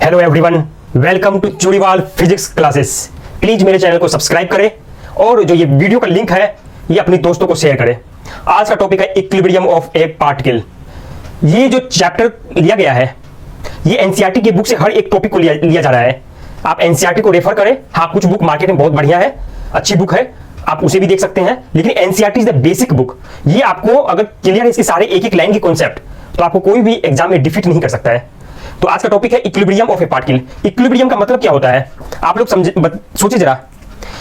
Hello everyone, welcome to Chudiwal physics classes. Please मेरे channel को subscribe करें और जो ये वीडियो का लिंक है ये अपने दोस्तों को शेयर करें। आज का टॉपिक है इक्विलिब्रियम ऑफ ए पार्टिकल। ये जो चैप्टर लिया गया है ये एनसीईआरटी की बुक से हर एक टॉपिक को लिया जा रहा है। आप एनसीईआरटी को रेफर करें। हाँ, कुछ बुक मार्केट में बहुत बढ़िया है, अच्छी बुक है, आप उसे भी देख सकते हैं, लेकिन NCERT is the basic book. ये आपको अगर क्लियर है इसके सारे एक एक लाइन की कॉन्सेप्ट तो आपको कोई भी एग्जाम में डिफीट नहीं कर सकता है। तो आज का टॉपिक है equilibrium of A particle. Equilibrium का मतलब क्या होता है आप लोग सोचिए जरा।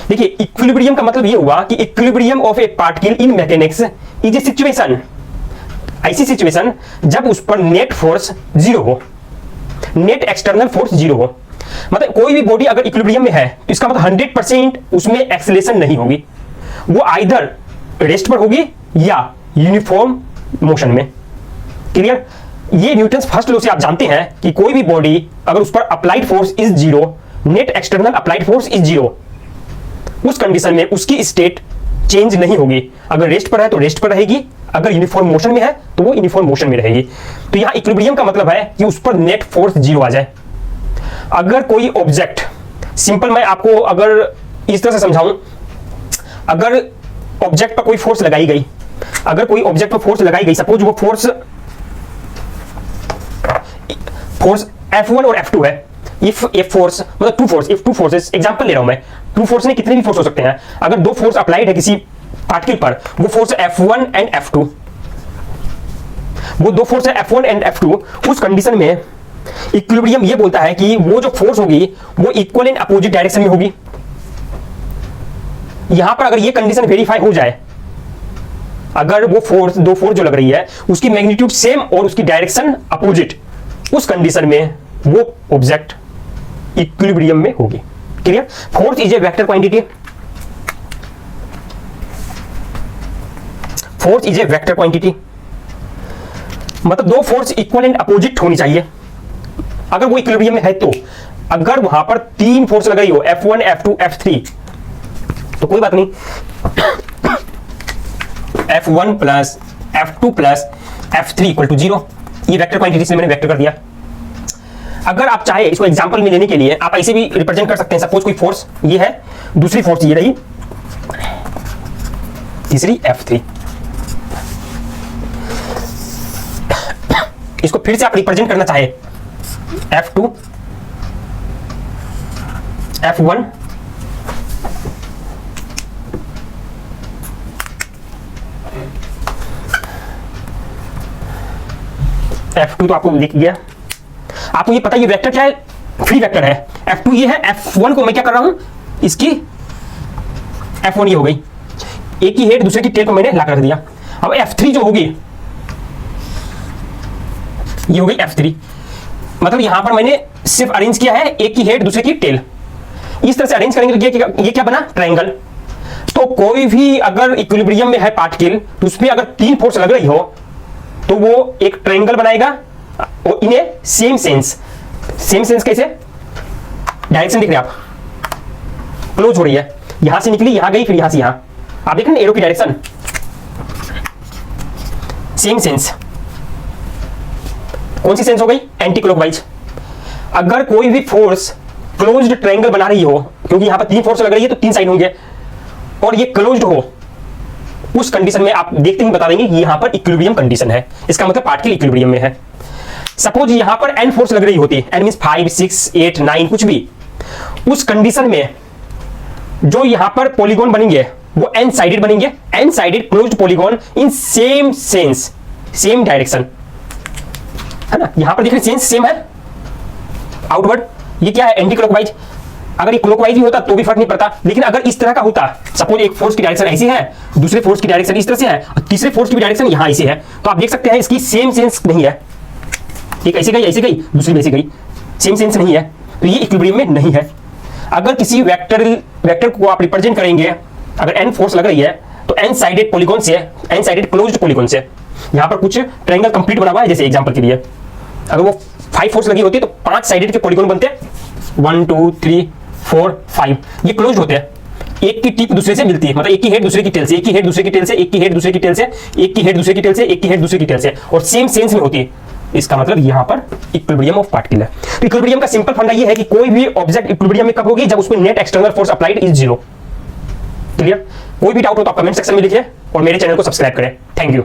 देखिए, इक्विलिब्रियम का मतलब ये हुआ कि equilibrium of A particle in mechanics is a situation, ऐसी सिचुएशन जब उस पर नेट फोर्स जीरो हो, नेट एक्सटर्नल फोर्स जीरो हो। मतलब कोई भी बॉडी अगर इक्विलिब्रियम में है तो इसका मतलब 100% उसमें एक्सेलेरेशन नहीं होगी, वो आइदर रेस्ट पर होगी या यूनिफॉर्म मोशन में। क्लियर? ये न्यूटन्स फर्स्ट लॉ से आप जानते हैं कि कोई भी बॉडी अगर उस पर applied force is zero, net external applied force is zero, उस कंडीशन में उसकी स्टेट चेंज नहीं होगी। अगर रेस्ट पर है तो रेस्ट पर रहेगी, अगर यूनिफॉर्म मोशन में है तो वो यूनिफॉर्म मोशन में रहेगी। तो यहां इक्विलिब्रियम का मतलब है कि उस पर नेट फोर्स जीरो आ जाए। अगर कोई ऑब्जेक्ट, सिंपल मैं आपको अगर इस तरह से समझाऊं, अगर ऑब्जेक्ट पर कोई फोर्स लगाई गई, अगर कोई ऑब्जेक्ट पर फोर्स लगाई गई, सपोज वो फोर्स F1 और F2 है। इफ ए फोर्स मतलब टू फोर्सेस, एग्जांपल ले रहा हूं मैं, टू फोर्स में कितने भी फोर्स हो सकते हैं। अगर दो फोर्स अप्लाइड है किसी पार्टिकल पर, वो फोर्स F1 एंड F2, वो दो फोर्स है F1 एंड F2, उस कंडीशन में इक्विलिब्रियम ये बोलता है कि वो जो फोर्स होगी वो इक्वल एंड अपोजिट डायरेक्शन में होगी। यहां पर अगर ये कंडीशन वेरीफाई हो जाए, अगर वो फोर्स, दो फोर्स जो लग रही है उसकी मैग्नीट्यूड सेम और उसकी डायरेक्शन अपोजिट, उस कंडीशन में वो ऑब्जेक्ट इक्विलिब्रियम में होगी। Clear? Force is a vector quantity. Force is a vector quantity मतलब दो फोर्स इक्वल एंड अपोजिट होनी चाहिए अगर वो इक्विलिब्रियम में है। तो अगर वहां पर तीन फोर्स लग रही हो, F1 F2 F3, तो कोई बात नहीं, F1 plus F2 plus F3 equal to 0। ये वेक्टर क्वांटिटी से मैंने वेक्टर कर दिया। अगर आप चाहे इसको एग्जांपल में लेने के लिए आप ऐसे भी रिप्रेजेंट कर सकते हैं। सपोज कोई फोर्स ये है, दूसरी फोर्स ये रही, तीसरी F3। इसको फिर से आप रिप्रेजेंट करना चाहे F2 F1 F2 तो आपको दिख गया। आपको ये पता है ये वेक्टर क्या है, फ्री वेक्टर है। F2 ये है, F1 को मैं क्या कर रहा हूं, इसकी F1 ये हो गई, एक की हेड दूसरे की टेल को मैंने ला कर दिया। अब F3 जो होगी ये हो गई F3। मतलब यहां पर मैंने सिर्फ अरेंज किया है एक की हेड दूसरे की टेल। इस तरह से अरेंज करेंगे तो ये क्या बना, ट्रायंगल। तो कोई भी अगर इक्विलिब्रियम में है पार्टिकल तो उसमें अगर तीन फोर्स लग रही हो तो वो एक ट्रायंगल बनाएगा और इन ए सेम सेंस। सेम सेंस कैसे? डायरेक्शन देख रहे हैं आप, क्लोज हो रही है, यहां से निकली यहां गई फिर यहां से यहां, आप देख रहे हैं एरो की डायरेक्शन, सेम सेंस। कौन सी सेंस हो गई? Anti clockwise. अगर कोई भी फोर्स क्लोज्ड ट्रायंगल बना रही हो, क्योंकि यहां पर तीन फोर्स लग रही है तो तीन साइड होंगे, और ये क्लोज्ड हो, उस कंडीशन में आप देखते ही बता देंगे कि यहां पर इक्विलिब्रियम कंडीशन है। इसका मतलब पार्टिकल इक्विलिब्रियम में है। सपोज यहां पर n फोर्स लग रही होती है, n मींस 5 6 8 9 कुछ भी, उस कंडीशन में जो यहां पर पॉलीगॉन बनेंगे वो n साइडेड बनेंगे, n sided closed polygon in same sense, same direction, है ना। यहां पर देखिए सेंस सेम है, आउटवर्ड। ये क्या है? Anti clockwise. अगर ये क्लॉकवाइज ही होता तो भी फर्क नहीं पड़ता, लेकिन अगर इस तरह का होता, सपोज एक फोर्स की डायरेक्शन ऐसी है, दूसरे फोर्स की डायरेक्शन इस तरह से है, और तीसरे फोर्स की डायरेक्शन यहां ऐसी है, तो आप देख सकते हैं इसकी सेम सेंस नहीं है। एक ऐसे गई, दूसरी भी ऐसे गई, सेम सेंस नहीं है, तो ये इक्विलिब्रियम में नहीं है। अगर किसी वेक्टर को आप रिप्रेजेंट करेंगे, अगर n फोर्स लग रही है तो n साइडेड पॉलीगॉन से, n साइडेड क्लोज्ड पॉलीगॉन से, यहां पर कुछ ट्रायंगल कंप्लीट बना हुआ है। जैसे एग्जांपल के लिए अगर वो 5 फोर्स लगी होती तो 5 साइडेड के पॉलीगॉन बनते, 1 2 3 4 5, ये क्लोज्ड होते हैं। एक की टिप दूसरे से मिलती है, मतलब एक की हेड दूसरे की टेल से, एक की हेड दूसरे की टेल से, एक की हेड दूसरे की टेल से, एक की हेड दूसरे की टेल से, एक की हेड दूसरे की टेल से, और सेम सेंस में होती है। इसका मतलब यहां पर इक्विलिब्रियम ऑफ पार्टिकल है। तो इक्विलिब्रियम का सिंपल फंडा ये है कि कोई भी ऑब्जेक्ट इक्विलिब्रियम में कब होगी, जब उसमें net external force applied is 0। Clear? कोई भी डाउट हो तो आप कमेंट सेक्शन में लिखिए और मेरे चैनल को सब्सक्राइब करें। Thank you.